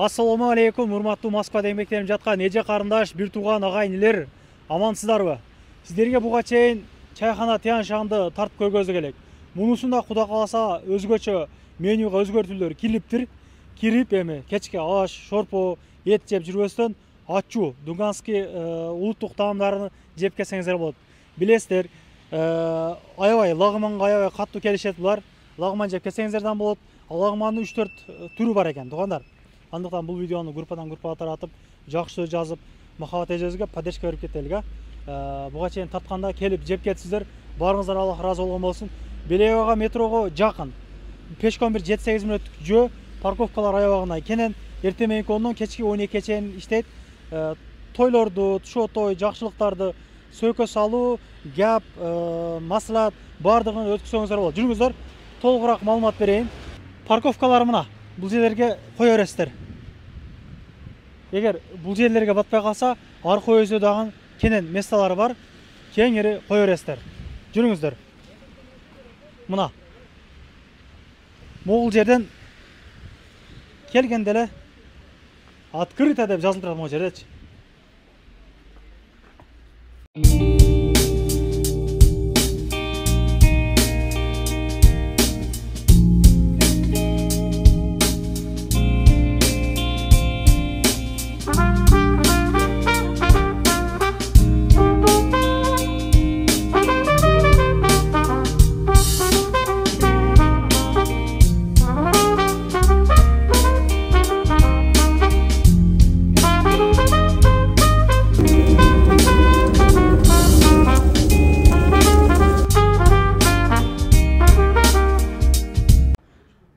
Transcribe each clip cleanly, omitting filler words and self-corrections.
Ассаламу алейкум, урматтуу Москвада эмгектенип жаткан эже карындаш, бир тууган агайынылар, амансыздарбы? Сиздерге буга чейин чайхана тян шаңды тартып көргөзү келек. Мунусунда Кудай кааласа өзгөчө менюга өзгөртүүлөр кириптир. Кирип эми кечке аш, шорпо, эт жеп жүрбөстөн ачуу дуганский улуттук таамдарын жеп келсеңиздер болот. Билесиздер, аябай лагманга аябай каттуу келишет булар. Лагман жеп келсеңиздерден болот. Лагмандын 3-4 түрү бар экен, туугандар. Андыктан бул видеону группадан группага таратып, жакшы жазып, махабат эжебизге поддержка берип кетелик. Буга чейин тартканда келип жеп кетсиздер. Барыңыздар, Аллах ыраазы болгон болсун. Белебага метрого жакын. Пешком бир 7-8 мүнөттүк жөө, парковкалар аябагына кенен. Эртең мененки 10-дон кечки 12-ге чейин иштейт. Тойлорду, тушо той, жакшылыктарды сөкө салуу, гап, маслат бардыгын өткүзсөңүздөр болот. Жүрүңүздөр, толугураак маалымат берейин. Парковкалар мына. Бул жерлерге кое бересиздер. Эгер бул жерлерге батпай калса, арка өзү дагы кенен месталары бар. Кеңири кое бересиздер. Жүрүңүздөр. Мына. Могул жерден келгенде эле открыто деп жазылып турат могу жердечи.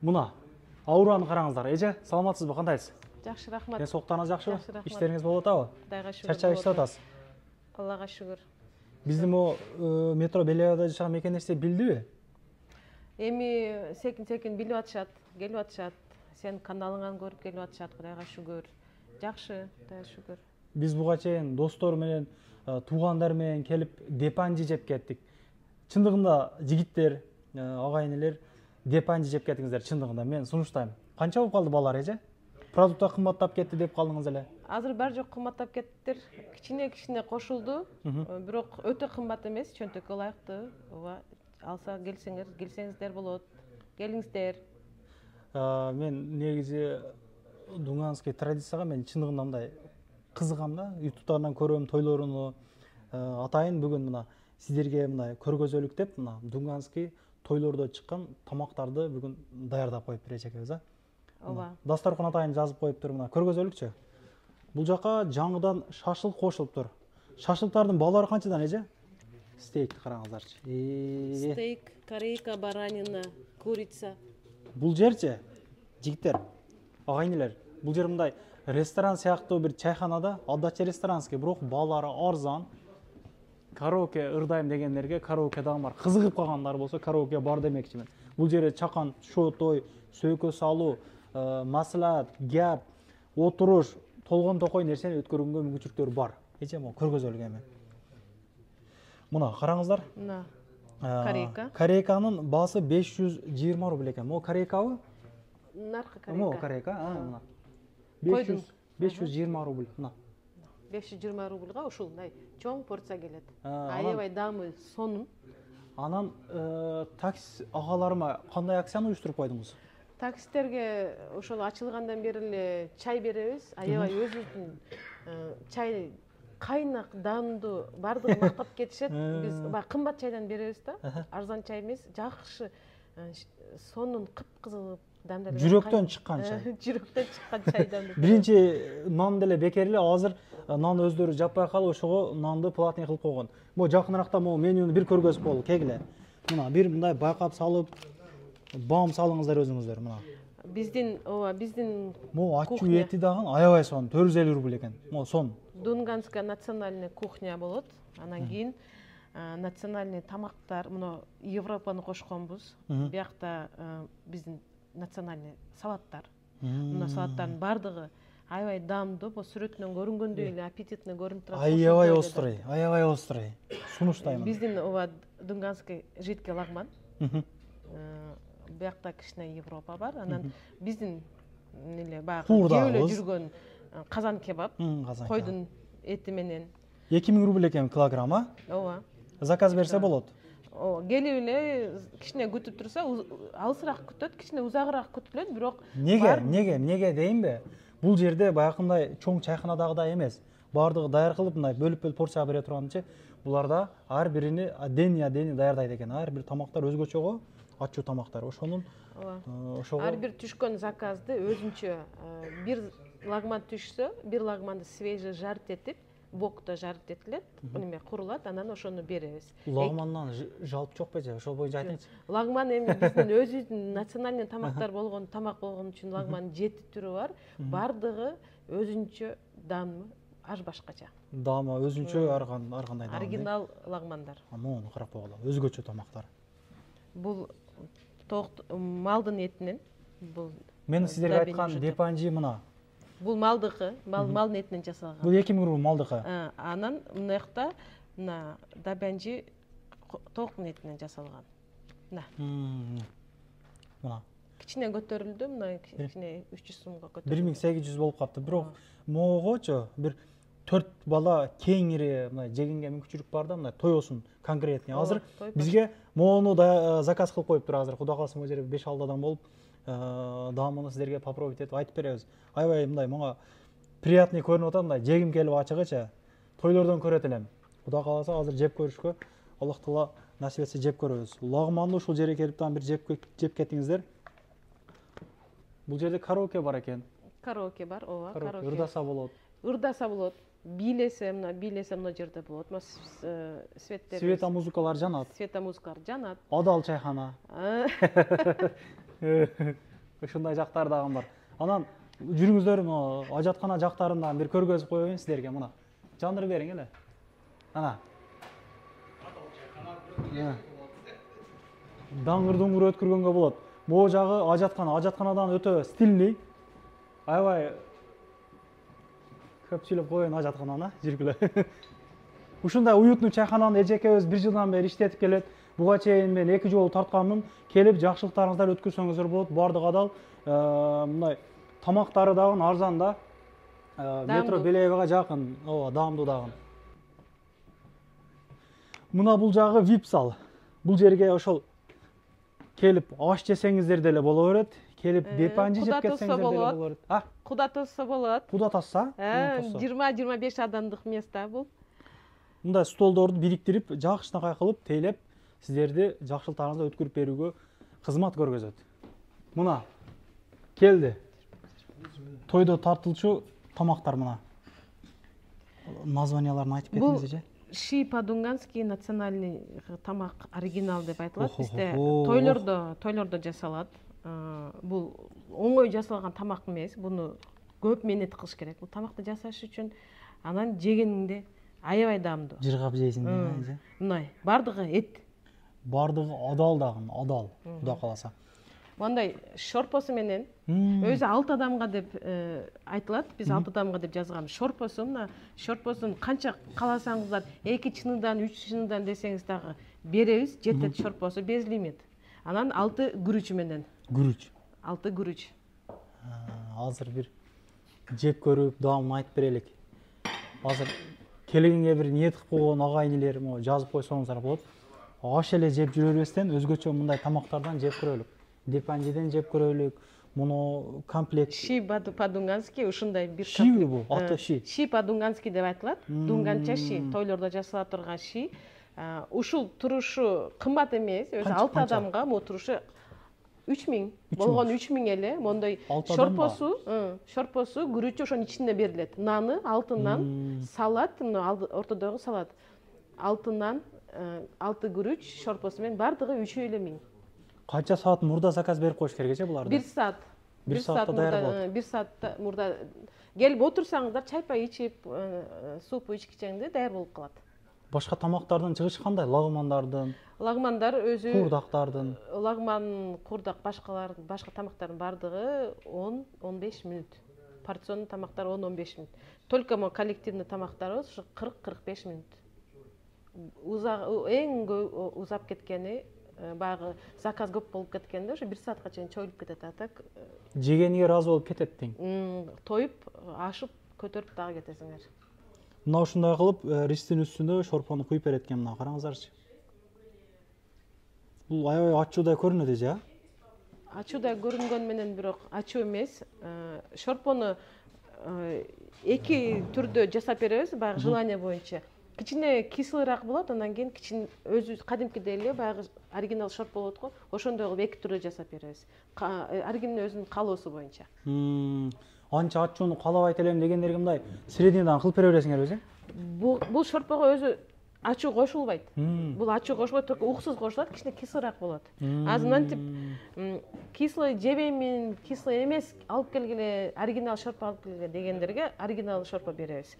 Мына аураны караңыздар. Эже, саламатсызбы, кандайсыз? Жакшы, рахмат. Ден соктарыңыз жакшыбы? Иштериңиз болуп атабы? Кудайга шүгүр. Чарчап иштеп атасыз? Аллага шүгүр. Биздин могу метро Белебада жашаган мекендеште билдиби? Эми секин билип атышат, келип атышат. Сен каналыңан көрүп келип атышат, Кудайга шүгүр. Жакшы, Кудайга шүгүр. Биз буга чейин достор менен, туугандар менен келип депанжи жеп кеттик. Чындыгында жигиттер, агайынылар депанжи жеп кеттиңиздер, чындыгында мен сунуштайм. Канча болуп калды балар, эже? Продукттар кымбаттап кетти деп калдыңыз эле. Азыр бар жок кымбаттап кеттиптир. Кичине кошулду. Бирок өтө кымбат эмес, чөнтөккө ылайыктуу. Ооба, алса келсеңиздер болот. Келиңиздер. Мен негизи дуганский традицияга мен чындыгында мындай кызыгам да. Ютубтардан көрөм тойлоруну. Атайын бүгүн мына сиздерге мындай көргөзөлүк деп мына дуганский тойлордо чыккан тамактарды бүгүн даярдап коюп беречекбиз, а? Ооба. Дасторкон атайын жазып коюптур, мына көргөзөлүкчү. Бул жака жаңыдан шашлык кошулуптур. Шашлыктардын баалары канчадан, эже? Стейкти караңыздарчы. Стейк, корейка, баранина, курица. Бул жерчи, жигиттер, агайынылар, бул жер мындай ресторан сыяктуу бир чайханада, адача ресторанский, бирок баалары арзан. Караоке ырдайм дегендерге караоке дагы бар. Кызыгып калгандар болсо караоке бар демекчимин. Бул жерде чакан, шо той, сөйкө салуу, маслат, гап, отуруш, толгон токой нерсени өткөргөнгө мүмкүнчүлүктөр бар. Эже могу көргөзөлүк эми. Мына караңыздар. Мына корейка. Корейканын баасы 520 рубль экен. Могу корейкабы? Наркы корейка. Могу корейка, мына. 520 рубль, мына. 520 рубльга ушундай чоң порция келет. Аябай даамы сонун. Анан такси агаларыма кандай акцияны уюштуруп койдуңуз? Таксистерге ошол ачылгандан бери эле чай беребиз. Аябай өзүбүздүн чай кайнак, даамдуу, бардыгы мактап кетишет. Биз баягы кымбат чайдан беребиз да. Арзан чай эмес, жакшы сонун кыпкызыл дамдалган. Жүрөктөн чыккан чай. Жүрөктөн чыккан чайдан. Биринчи нан деле бекер эле, азыр нан өздөрү жаппай калып, ошого нанды платный кылып койгон. Могу жакыныракта могу менюну бир көргөзүп болду, кегиле. Мына бир мындай байкап салып, бам салыңыздар өзүңүздөр, мына. Биздин могу ачуу эти дагы аябай сонун, 450 рубль экен. Могу сонун. Дунганская национальная кухня болот. Анан кийин национальный тамактар, мына Европаны кошконбуз. Биякта биздин национальный салаттар. Мына салаттардын бардыгы аябай даамдуу, бул сүрөтүнөн көрүнгөндөй эле аппетитный көрүнүп турат. Аябай острый. Сунуштайм. Биздин ооба дунганский жидкий лагман. Биякта кичине Европа бар. Анан биздин эле баягы Куурдагы кеп эле кыз. жүргөн казан кебаб, Казан. койдун эти менен. 2000 рубль экен килограмм, а? Ооба. Заказ берсе болот. Келип эле кичине күтүп турса, алысыраак күтөт, кичине узагыраак күтүлөт, бирок Неге дейинби? Бул жерде баягындай чоң чайханадагыдай эмес. Бардыгы даяр кылып мындай бөлүп порция бере турганчы, буларда ар бирини дени даярдайт экен. Ар бир тамактар өзгөчөгө, ачуу тамактар. Ошонун ошого ар бир түшкөн заказды өзүнчө бир лагман түшсө, бир лагманды свежий жарт этип, вокто жарт этилет, неме курулат, анан ошону беребиз. лагмандан жалп жок беже? Ошол боюнча айтыңызчы. Лагман эми биздин өзүбүздүн национальный тамактар болгон, тамак болгон үчүн лагмандын 7 түрү бар. Бардыгы өзүнчө даамы аж башкача. Даамы өзүнчө ар кандай даам. Оригинал лагмандар. Мону карап койгула. Өзгөчө тамактар. Бул малдын этинен, бул Мен сиздерге айткан депанжи мына. Бул малдыкы, малдын этинен жасалган. Бул 2000 рубль малдыкы. Анан мынакта мына дабанжи тооктун этинен жасалган. Мына. Кичине көтөрүлдү, мына кичине 300 сомго көтөрүлдү. 1800 болуп калыптыр. Бирок могочу бир 4 бала кеңири мына жегенге мүмкүнчүлүк бар да, мына тоёсун конкретный. Азыр бизге мону заказ кылып коюптур азыр. Кудай кааласа могу жерде 5-6 адам болуп, даамын сиздерге попробовать этип айтып беребиз. Аябай мындай мага приятный көрүнүп атат, мындай жегим келип ачыгычы. Тойлордон көрөт элем. Кудай кааласа азыр жеп көрүшкө Аллах Таала насип этсе жеп көрөбүз. Лагманды ушул жерге келип бир жеп кетиңиздер. Бул жерде караоке бар экен. Караоке бар, ооба, караоке. Ырдаса болот. Ырдаса болот. Бийлесе мына жерде болот. Светтер. Света музыкалар жанат. Света музыкалар жанат. Адал чайхана. Ушундай жактар дагы бар. Анан жүрүңүздөр ажаткана жактарынан бир көргөзүп коеюн сиздерге мына. Жандырып бериң эле. Ана. Даңгыр-дуңгур өткөргөнгө болот. Могу жагы ажатканадан өтө стильный. Аябай көпчүлүк коеюн ажаткананы жүргүлө. Ушундай уютный чайхананы эжекебиз 1 жылдан бери иштетип келет. Буга чейин мен 2 жолу тартканмын. Келип жакшылыктарыңызды өткөрсөңүздөр болот. Бардыгы адал. Мындай тамактары дагы арзан да. Метро Беляевага жакын. Ооба, даамдуу дагы. Мына бул жагы VIP зал. Бул жерге ошол келип аш жесеңиздер деле боло берет. Келип депанжи жеп кетсеңиздер деле боло берет. Куда тосса болот. Куда тосса? 20-25 адамдык место бул. Мындай столдорду бириктирип, жакшынакай кылып, тейлеп, сиздерди жакшылыктарыңызды өткөрүп берүүгө кызмат көргөзөт. Мына келди. Тойдо тартылчу тамактар мына. Названияларын айтып кетиңизчи. Ши по-дунгански национальный тамак оригинал деп айтылат. Бизде тойлордо жасалат. Бул оңой жасалган тамак эмес. Буну көп менет кылыш керек. Бул тамакты жасаш үчүн анан жегениңде аябай даамдуу. Жыргап жейсиң дейсиң. Мындай бардыгы эт. Бардыгы адал дагы, адал. Кудай кааласа. Мындай шорпосу менен өзү 6 адамга деп айтылат. Биз 6 адамга деп жазган. Шорпосун канча кааласаңыздар 2 чыныдан 3 чыныдан десеңиз дагы беребиз. Жетет шорпосу без лимит. Анан 6 күрүч менен. Күрүч. 6 күрүч. Азыр бир жеп көрүп, даамын айтып берелик. Азыр келегиңе бир ниет кылып койгон агайынелер жазып койсоңуздар болот. Аш эле жеп жүрө бербестен өзгөчө мындай тамактардан жеп көрөлүк. Депанжиден жеп көрөлүк. Муну комплект. Ши по-дунгански ушундай бир ши бул, аты ши. Ши по-дунгански деп айтылат. Дунганча ши, тойлордо жасала турган ши. Ушул турушу кымбат эмес, өзү 6 адамга бул турушу 3000 болгон 3000 эле. Мондой шорпосу, күрүчү ошонун ичинде берилет. Наны, алтыннан, салат, ортодогу салат. Алтыннан 6 күрүч, шорпосу менен бардыгы 3 эле 1000. Канча саат мурда заказ берип коюш керекчи буларды? 1 саат. 1 саатта даяр болот. 1 саатта мурда келип отурсаңыздар, чайпай ичип, супу ичкичеңде даяр болуп калат. Башка тамактардын чыгышы кандай? Лагмандардын? Лагмандар өзү курдактардын. Лагман, курдак, башка тамактардын бардыгы 10-15 мүнөт. Порционный тамактар 10-15 мүнөт. Только мо коллективный тамактарыбыз ушу 40-45 мүнөт. Эң узап кеткени баягы заказ көп болуп кеткенде уже 1 саатка чейин чоюлуп кетет. А так жегениге ыраазы болуп кетет тең. тоюп, ашып, көтөрүп дагы кетесиңер. Мына ушундай кылып рistин үстүнө шорпону куюп берет экен. Мына караңыздарчы. Бул аябай ачуудай көрүнөт эже, а? Ачуудай көрүнгөн менен бирок ачуу эмес. Шорпону эки түрдө жасап беребиз, баягы желание боюнча. Кичине кислыйраак болот, андан кийин кичине өзү кадимкидей эле баягы оригинал шорпо болот го, ошондой кылып эки түрдө жасап беребиз. Ар кимдин өзүнүн каалоосу боюнча. Анча ачууну каалабайт элем дегендерге мындай средниядан кылып бере бересиңерби? Бул шорпого өзү ачуу кошулбайт. Бул ачуу кошулбайт, только уксуз кошулат, кичине кислыйраак болот. Азыр мынтип кислый жебеймин, кислый эмес, алып келгиле, оригинал шорпо алып келгиле дегендерге оригинал шорпо беребиз.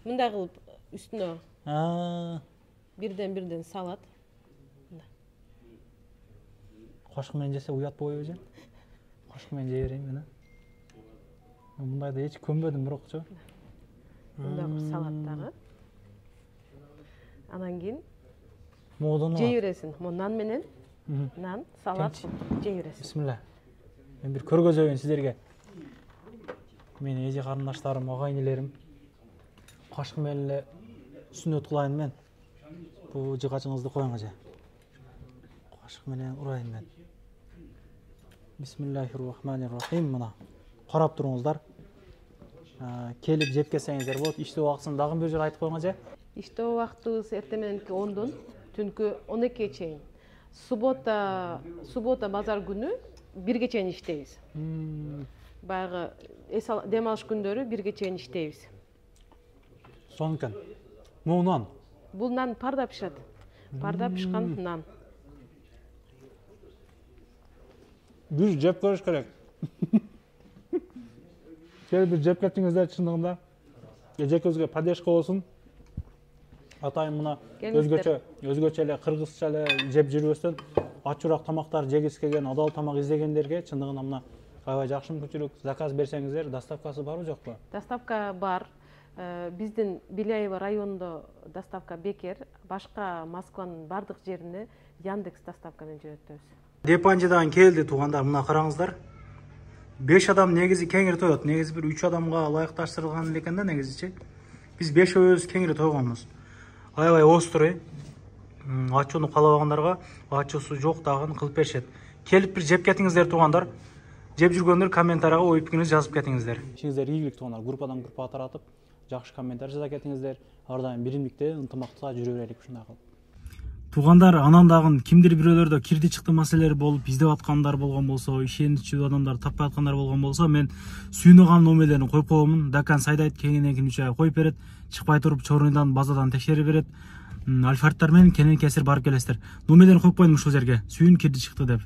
Мындай кылып үстүнө бирден салат. Кошко менен жесе уят болбойбу же? Кошко менен жей берейин мен. Мындайда эч көнбөдүм бирокчу. Мындай кылып салат дагы. Анан кийин модуну жей бересиң. Нан менен нан, салат жей бересиң. Бисмилла. Мен бир көргөзөйүн сиздерге. Менин эже карындаштарым, агайнелерим. Кошко менен эле сүннөт кылайын мен. Бул жыгачыңызды коюң эже. Кошко менен урайын мен. Бисмиллахир-рахманир-рахим. Мына карап туруңуздар. Келип жеп келсеңиздер болот. Иштөө убактысын дагы бир жер айтып коюң эже. Иштөө убактыбыз эртең мененки 10дон түнкү 12ге чейин. Суббота, базар күнү 1ге чейин иштейбиз. Баягы дем алыш күндөрү 1ге чейин иштейбиз. Сонкен. Бул нан. Бул нан парда пишат. Парда пишкан нан. Бир жеп көрүш керек. Келип бир жеп кетсеңиздер чындыгында. Эжекибизге поддержка болсун. Атайын мына өзгөчө эле кыргызча эле жеп жүрбөстөн ачуураак тамактар жегиси келген, адал тамак издегендерге чындыгында мына аябай жакшы мүмкүнчүлүк. Заказ берсеңиздер, доставкасы барбы жокпу? Доставка бар. Биздин Беляево районунда доставка бекер. Башка Москванын бардык жерине Яндекс доставка менен жөнөтөбүз. Депанжидан келди туугандар, мына караңыздар. 5 адам негизи кеңири тоет. Негизи бир 3 адамга ылайыкташтырылган экен да негизичи. Биз 5өөбүз кеңири тойгонбуз. Аябай острый. Ачууну каалабагандарга ачуусу жок дагын кылып беришет. Келип бир жеп кетиңиздер туугандар. Жеп жүргөндөр комментарийга ой пикириңизди жазып кетиңиздер. Ишиңиздер ийгилик туугандар. Группадан группага таратып, жакшы комментарий жаза кетиңиздер. Ар дайым биримдикте, ынтымакта жүрө берелик ушундай кылып. Туугандар, анан дагы кимдир бирөөлөрдө кирди чыкты маселелер болуп, издеп аткандар болгон болсо, ишеничүү адамдар таппай аткандар болгон болсо, мен сүйүнөган номерлерин коюп коемун. Дакан сайдайт кеңинен 3 ай коюп берет. Чыкпай туруп чорундан базадан текшерип берет. Альфардтар менен кенен кесир барып келесиздер. Номерлерин коюп коюм ушул жерге. Сүйүн кирди чыкты деп.